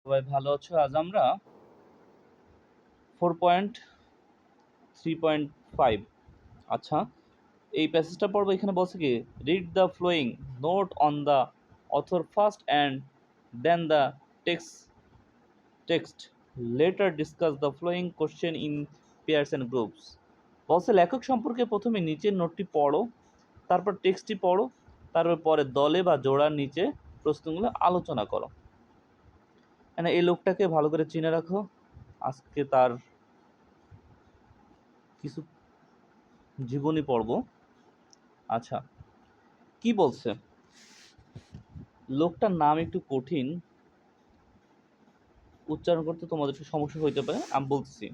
সবাই ভালো আছো? আজ আমরা 4.3.5 আচ্ছা এই প্যাসেজটা পড়বো। এখানে বলছে কি, read the following note on the author first and then the text later discuss the following question in pairs and groups. বলছে লেখক সম্পর্কে প্রথমে নিচের নোটটি পড়ো, তারপর টেক্সটটি পড়ো, তারপর পরে দলে বা জোড়ার নিচে প্রশ্নগুলো আলোচনা করো। মানে এই লোকটাকে ভালো করে চিনে রাখো। আজকে তার কিছু জীবনী পড়ব। আচ্ছা, কি বলছে? লোকটার নাম একটু কঠিন, উচ্চারণ করতে তোমাদের একটু সমস্যা হইতে পারে। আমি বলতেছি,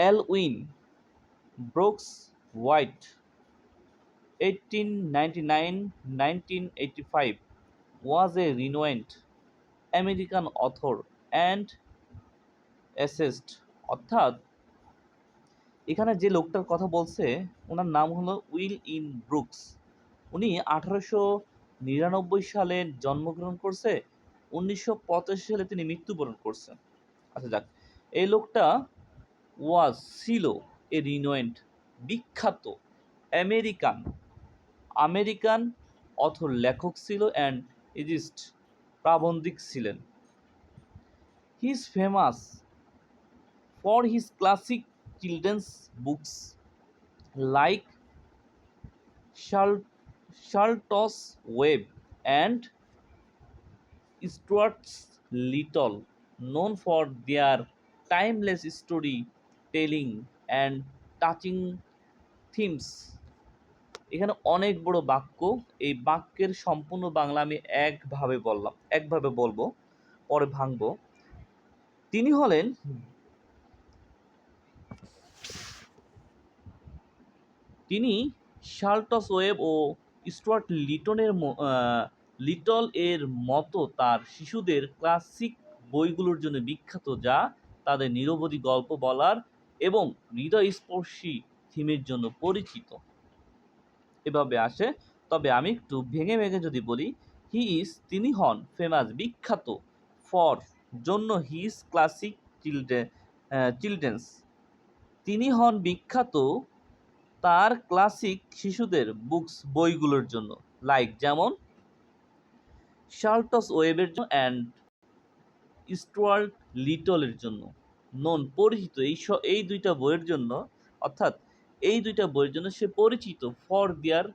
Elwin Brooks white, 1899-1985, was a renowned American author and essayist। অর্থাৎ এখানে যে লোকটার কথা বলছে ওনার নাম হলো উইল ইন ব্রুকস। উনি 1899 সালে জন্মগ্রহণ করছে, 1985 সালে তিনি মৃত্যুবরণ করছেন। আচ্ছা যাক, এই লোকটা ছিল এ রিনোয়েন্ট, বিখ্যাত আমেরিকান আমেরিকান অথর, লেখক ছিল অ্যান্ড ইজিস্ট, প্রাবন্ধিক ছিলেন। He is famous for his classic children's books like Shaltos Webb and Stuart Little, known for their timeless storytelling and touching themes। এখানে অনেক বড় বাক্য, এই বাক্যের সম্পূর্ণ বাংলা আমি একভাবে বলবো, পরে ভাঙবো। তিনি শার্লটস ওয়েব ও স্টুয়ার্ট লিটল এর মতো তার শিশুদের ক্লাসিক বইগুলোর জন্য বিখ্যাত, যা তাদের নিরবধি গল্প বলার এবং হৃদয়স্পর্শী থিমের জন্য পরিচিত। এভাবে আসে, তবে আমি একটু ভেঙে যদি বলি, তিনি হন ফেমাস, বিখ্যাত, ফর জন্য, হিজ ক্লাসিক চিলড্রেন্স, তিনি হন বিখ্যাত তার ক্লাসিক শিশুদের বইগুলোর জন্য, লাইক যেমন শার্লটস ওয়েবের জন্য অ্যান্ড স্টুয়ার্ট লিটলের জন্য, নন পরিচিত, এই দুইটা বইয়ের জন্য, অর্থাৎ এই দুইটা বইয়ের জন্য সে পরিচিত, for their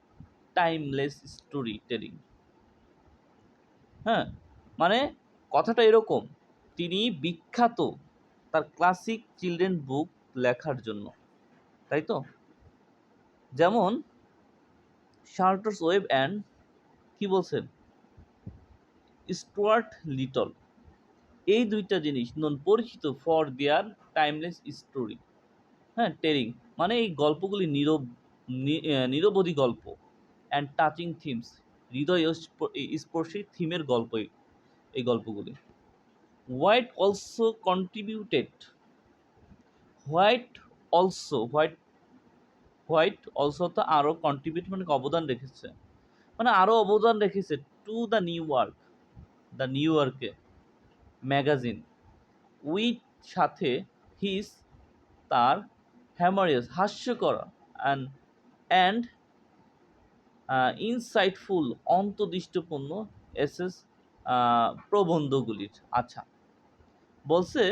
timeless story telling. হ্যাঁ, মানে কথাটা এরকম, তিনি বিখ্যাত তার ক্লাসিক চিলড্রেন বুক লেখার জন্য, তাই তো? যেমন শার্লটস ওয়েব অ্যান্ড কি বলছেন স্টুয়ার্ট লিটল, এই দুইটা জিনিস নন পরিচিত ফর দেয়ার টাইমলেস স্টোরি, হ্যাঁ, টেলিং, মানে এই গল্পগুলি নিরবধি গল্প, অ্যান্ড টাচিং থিমস, হৃদয় স্পর্শী থিমের গল্প এই গল্পগুলি। White also contributed, white also তো আরও কন্ট্রিবিউট মানে আরও অবদান রেখেছে টু দ্য নিউ ইয়র্কে ম্যাগাজিন, উইথ সাথে, হিজ তার, হ্যামারিয়াস হাস্যকর, অ্যান্ড ইনসাইটফুল অন্তর্দৃষ্টিপূর্ণ এসেস প্রবন্ধগুলির। আচ্ছা, বলছে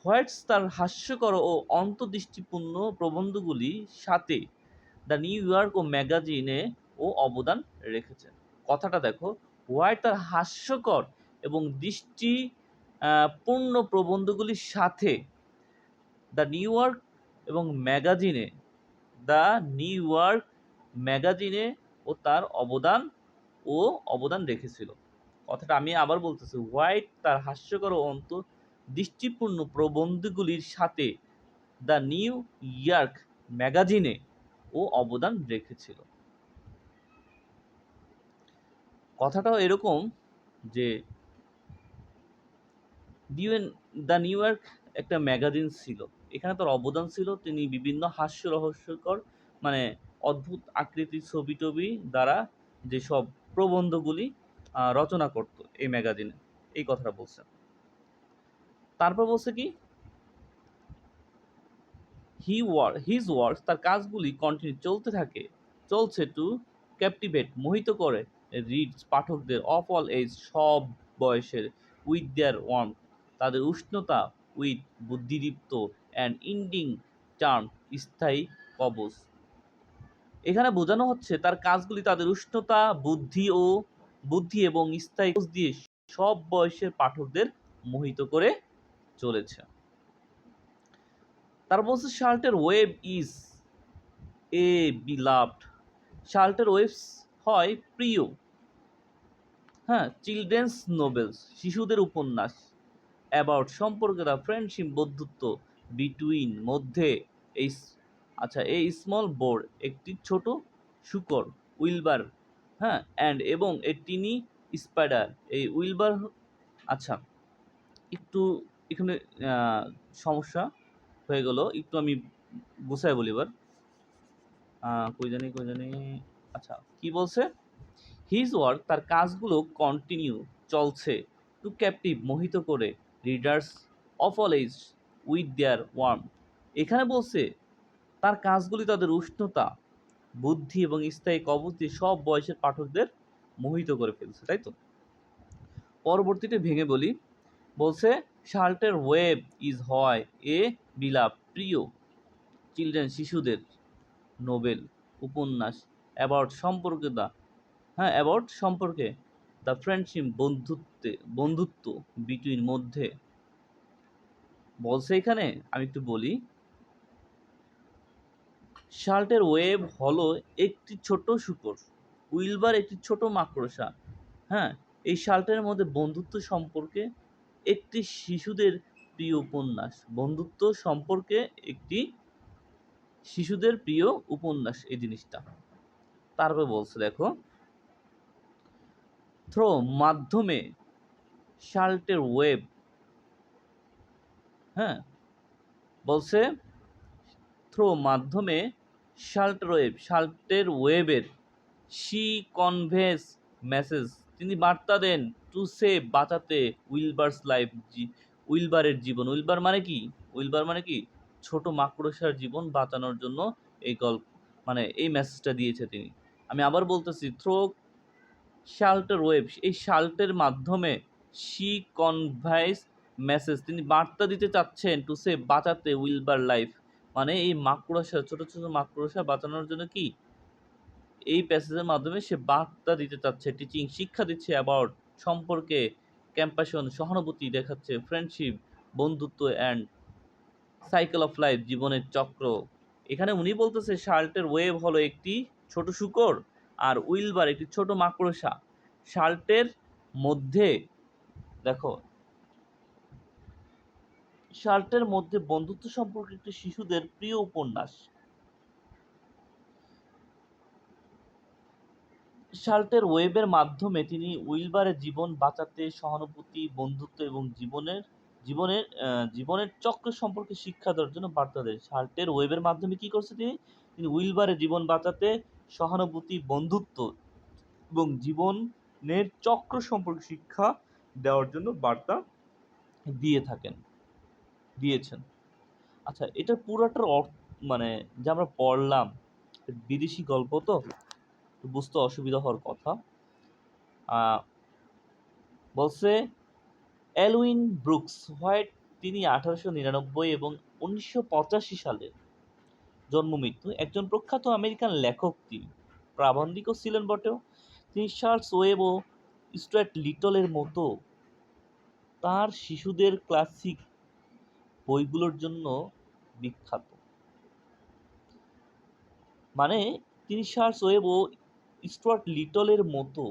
হোয়াইটস তার হাস্যকর ও অন্তর্দৃষ্টিপূর্ণ প্রবন্ধগুলির সাথে দ্য নিউ ইয়র্ক ও ম্যাগাজিনে ও অবদান রেখেছেন। কথাটা দেখো, হোয়াইট তার হাস্যকর এবং দৃষ্টিপূর্ণ প্রবন্ধগুলির সাথে দ্য নিউ ইয়র্ক এবং ম্যাগাজিনে ও তার অবদান রেখেছিল। কথাটা আমি আবার বলতেছি, হোয়াইট তার হাস্যকর ও দৃষ্টিপূর্ণ প্রবন্ধগুলির সাথে দ্য নিউ ইয়র্ক ম্যাগাজিনে ও অবদান রেখেছিল। কথাটাও এরকম যে দ্য নিউ ইয়র্ক একটা ম্যাগাজিন ছিল, এখানে তার অবদান ছিল, তিনি বিভিন্ন রহস্যকর মানে অদ্ভুত আকৃতির ছবি দ্বারা যেসব প্রবন্ধগুলি রচনা করত এই ম্যাগাজিনে। এই কথাটা বলছে। তারপর বলছে কি, হিজ ওয়ার্কস, তার কাজগুলি কন্টিনিউ চলছে টু ক্যাপটিভেট, মোহিত করে, রিডস, পাঠকদের, অফ অল এজ, সব বয়সের, উইথ দেয়ার ওয়ার্ম, তাদের উষ্ণতা, উইথ, বুদ্ধিদীপ্ত, অ্যান্ড ইন্ডিং চার্ম, স্থায়ী কবচ। এখানে বোঝানো হচ্ছে তার কাজগুলি তাদের উষ্ণতা, বুদ্ধি এবং স্থায়ী কবচ দিয়ে সব বয়সের পাঠকদের মোহিত করে চলেছে। তার বলছে শার্লটের ওয়েব ইজ এ বিলাভড, শার্লটের ওয়েবস হয় প্রিয়, হ্যাঁ, চিলড্রেন্স নোবেলস, শিশুদের উপন্যাস, অ্যাবাউট, সম্পর্কে, দ্য ফ্রেন্ডশিপ, বন্ধুত্ব, বিটুইন, মধ্যে, এই এই স্মল বোর্ড, একটি ছোট শূকর, উইলবার, হ্যাঁ, অ্যান্ড এবং এ টিনি স্পাইডার, এই উইলবার, আচ্ছা একটু এখানে সমস্যা হয়ে গেল, একটু আমি গুছাই বলি এবার। কই জানি আচ্ছা, কি বলছে, হিজ ওয়ার্ক, তার কাজগুলো কন্টিনিউ চলছে, টু ক্যাপটিভ, মোহিত করে, readers of all age, with their warm. এখানে বলছে তার কাজগুলি তাদের উষ্ণতা, বুদ্ধি এবং স্থায়ী কবচ দিয়ে সব বয়সের পাঠকদের মোহিত করে ফেলছে, তাই তো। পরবর্তীতে ভেঙে বলি, বলছে শার্লটের ওয়েব ইজ হয় এ বিলাভ, প্রিয়, চিলড্রেন, শিশুদের, নোবেল, উপন্যাস, অ্যাবাউট, সম্পর্কে, দ্য ফ্রেন্ডশিপ, বন্ধুত্ব, বিটুইন, মধ্যে। বলছে এখানে আমি একটু বলি, শার্লটের ওয়েব হলো একটি ছোট শূকর, উইলবার একটি ছোট মাকড়সা, হ্যাঁ, এই শার্লটের মধ্যে বন্ধুত্ব সম্পর্কে একটি শিশুদের প্রিয় উপন্যাস, বন্ধুত্ব সম্পর্কে একটি শিশুদের প্রিয় উপন্যাস, এই জিনিসটা। তারপর বলছে দেখো, থ্রো, মাধ্যমে, শার্লটের ওয়েব, হ্যাঁ, বলছে থ্রো, মাধ্যমে, শার্লটের ওয়েবের, শি কনভেস মেসেজ, তিনি বার্তা দেন, টু সেভ, বাঁচাতে, উইলবারের জীবন, উইলবার মানে কি ছোট মাকড়সার জীবন বাঁচানোর জন্য এই গল্প, মানে এই মেসেজটা দিয়েছে তিনি। আমি আবার বলতেছি, থ্রো শার্লটের ওয়েব, এই শার্লটের মাধ্যমে, শি কনভাইস মেসেজ, তিনি বার্তা দিতে চাচ্ছেন, টু সেভ, বাঁচাতে, উইলবার লাইফ, মানে এই মাকড়সা, ছোট ছোট মাকড়সা বাঁচানোর জন্য কি এই প্যাসেজের মাধ্যমে সে বার্তা দিতে চাচ্ছে, টিচিং, শিক্ষা দিচ্ছে, অ্যাবাউট, সম্পর্কে, ক্যাম্পাশন, সহানুভূতি দেখাচ্ছে, ফ্রেন্ডশিপ, বন্ধুত্ব, অ্যান্ড সাইকেল অফ লাইফ, জীবনের চক্র। এখানে উনি বলতেছে শার্লটের ওয়েব হলো একটি ছোট শূকর আর উইলবার একটি ছোট মাকড়সা। শার্লটের মধ্যে দেখো, শার্লটের মধ্যে বন্ধুত্ব সম্পর্কে একটি শিশুদের প্রিয় উপন্যাস। শার্লটের ওয়েবের মাধ্যমে তিনি উইলবারের জীবন বাঁচাতে, সহানুভূতি, বন্ধুত্ব এবং জীবনের জীবনের চক্র সম্পর্কে শিক্ষা দেওয়ার জন্য বার্তা দেন। শার্লটের ওয়েবের মাধ্যমে কি করছে তিনি, তিনি উইলবারের জীবন বাঁচাতে, সহানুভূতি, বন্ধুত্ব এবং জীবনের চক্র সম্পর্কে শিক্ষা দেওয়ার জন্য বার্তা দিয়েছেন। আচ্ছা, এটা পুরাটার মানে যে আমরা পড়লাম, বিদেশি গল্প তো বুঝতে অসুবিধা হওয়ার কথা। বলছে এলউইন ব্রুকস হোয়াইট, তিনি 1899 এবং 1985 সালের জন্ম মৃত্যু, একজন প্রখ্যাত আমেরিকান লেখক, তিনি প্রাবন্ধিকও ছিলেন বটেও। তিনি চার্লস ওয়েব ও স্টুয়ার্ট লিটলের মতো তার শিশুদের ক্লাসিক বইগুলোর জন্য বিখ্যাত। মানে তিনি চার্লস ওয়েব ও স্টুয়ার্ট লিটলের মতো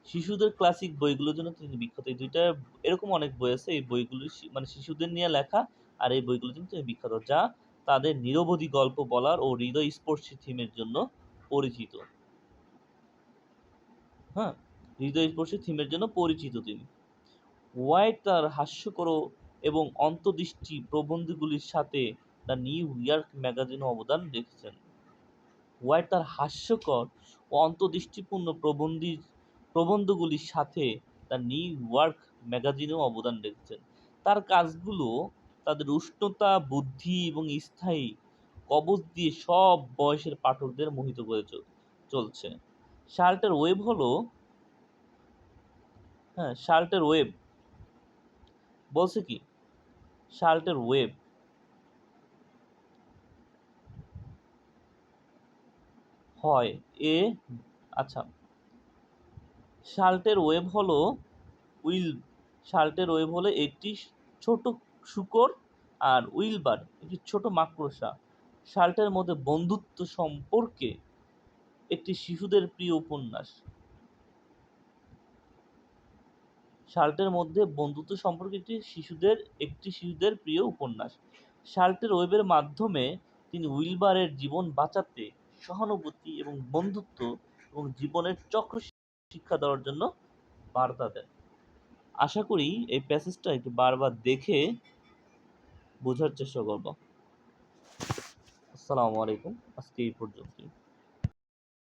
শিশুদের ক্লাসিক বইগুলোর জন্য তিনি বিখ্যাত। এই দুইটা এরকম অনেক বই আছে, এই বইগুলো মানে শিশুদের নিয়ে লেখা, আর এই বইগুলোর জন্য তিনি বিখ্যাত, যা তাদের নিরবধি গল্প বলার ও হৃদয়স্পর্শী থিমের জন্য পরিচিত। হ্যাঁ, হৃদয়স্পর্শী থিমের জন্য পরিচিত তিনি। হোয়াইট তার হাস্যকর এবং অন্তর্দৃষ্টি প্রবন্ধগুলির সাথে দ্য নিউ ইয়র্ক ম্যাগাজিনে অবদান রেখেছেন। হোয়াইট তার হাস্যকর ও অন্তর্দৃষ্টিপূর্ণ প্রবন্ধগুলির সাথে দ্য নিউ ইয়র্ক ম্যাগাজিনেও অবদান রেখেছেন। তার কাজগুলো তাদের উষ্ণতা, বুদ্ধি এবং স্থায়ী কবচ দিয়ে সব বয়সের পাঠকদের মোহিত করে চলছে। শার্লটের ওয়েব হলো শার্লটের ওয়েব বলছে কি? শার্লটের ওয়েব হয় এ আচ্ছা, শার্লটের ওয়েব হলো উইল শার্লটের ওয়েব হলো একটি ছোট শূকর, আর উইলবার একটি ছোট মাকড়সা। শার্লটের মধ্যে বন্ধুত্ব সম্পর্কে একটি শিশুদের প্রিয় উপন্যাস। শার্লটের মধ্যে বন্ধুত্ব সম্পর্কে একটি শিশুদের প্রিয় উপন্যাস। শার্লটের ওয়েবের মাধ্যমে তিনি উইলবারের জীবন বাঁচাতে সহানুভূতি এবং বন্ধুত্ব এবং জীবনের চক্র শিক্ষা দেওয়ার জন্য বার্তা দেন। আশা করি এই প্যাসেজটা একটু বারবার দেখে বোঝার চেষ্টা করব। আসসালামু আলাইকুম, আজকে এই পর্যন্তই।